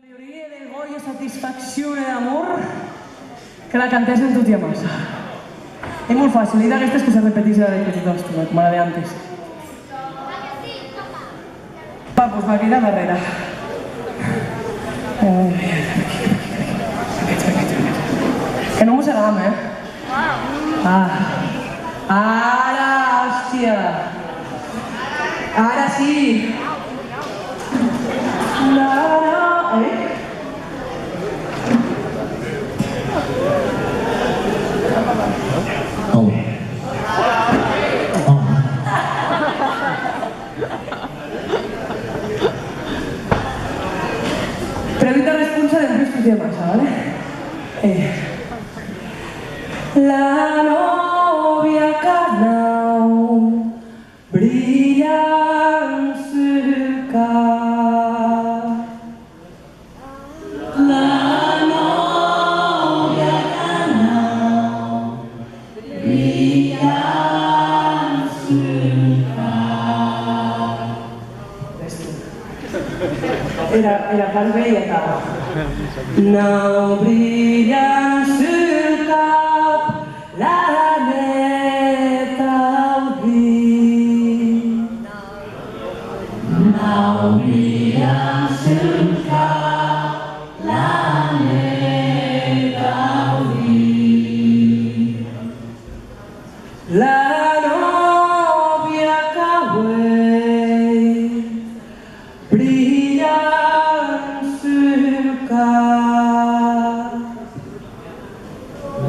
Teoria del goyo, satisfacció i amor que la cantessin tot i a massa. És molt fàcil, i d'aquestes que se repeteix a la de d'hòstia, com la de antes. Va, doncs va, queda darrere. Que no mossegam, eh? Ara, hòstia! Ara sí! Pero evita responsa del Luis de masa, ¿vale? La novia carnal brilla en su cara. La novia carnal brilla en su cara. Era tan bella cara. No brilla en su cap la neta vi. No brilla en su cap la neta vi. La novia cauet brilla en su cap.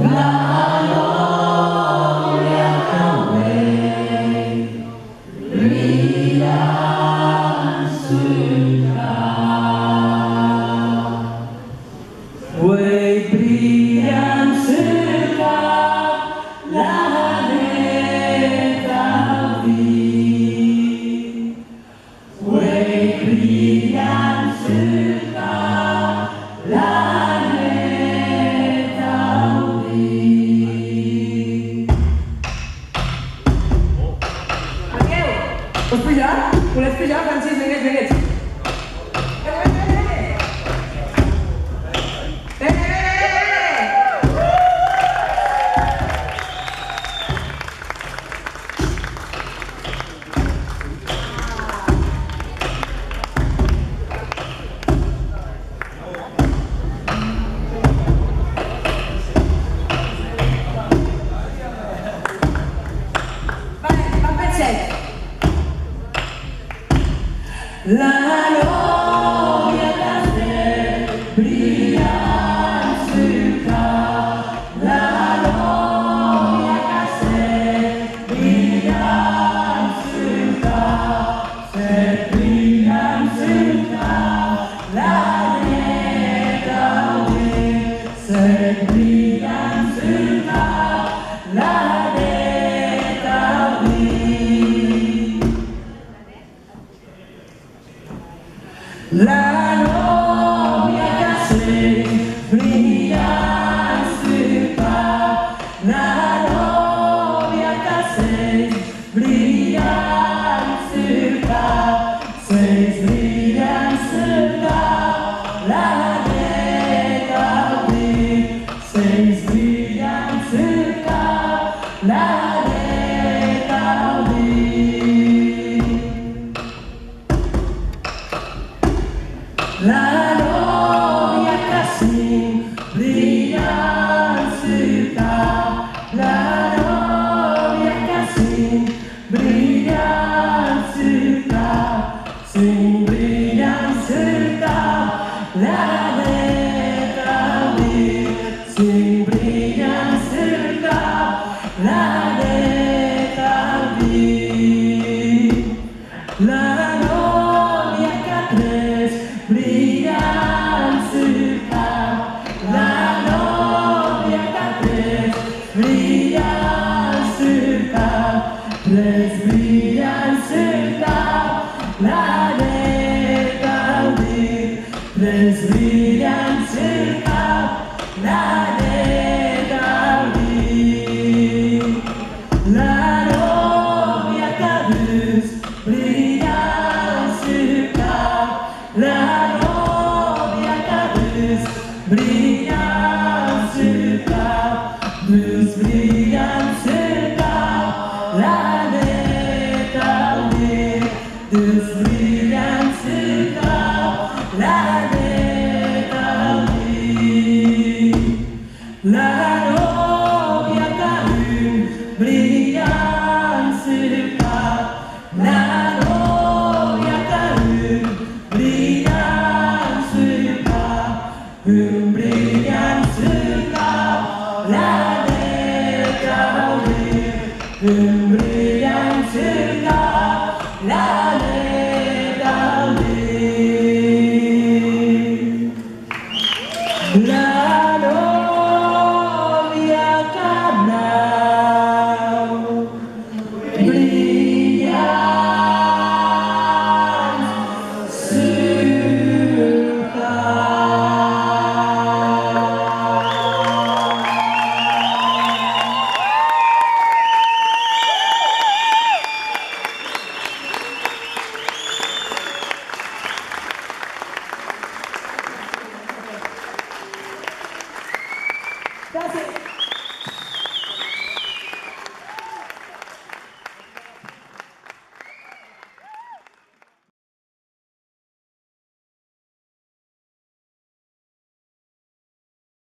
La novia cauet brilla en su cap. Güey, brilla en su cap la neta vi. Güey, brilla en su cap la neta vi. Arrieu! Vols pujar? Voleu pujar, Francis? Vingue'ts. La novia cauet brilla en su cap. La novia cauet brilla en su cap. Se brilla en su cap la neta vi. Se brilla en su cap la neta vi. La novia cauet brilla en su cap. La novia cauet brilla en su cap. Se brilla en su cap la neta vi. Se brilla en su cap la neta vi. La novia cauet brilla en su cap. La novia cauet brilla en su cap. Se brilla en su cap la neta vi. Se brilla en su cap la neta vi. La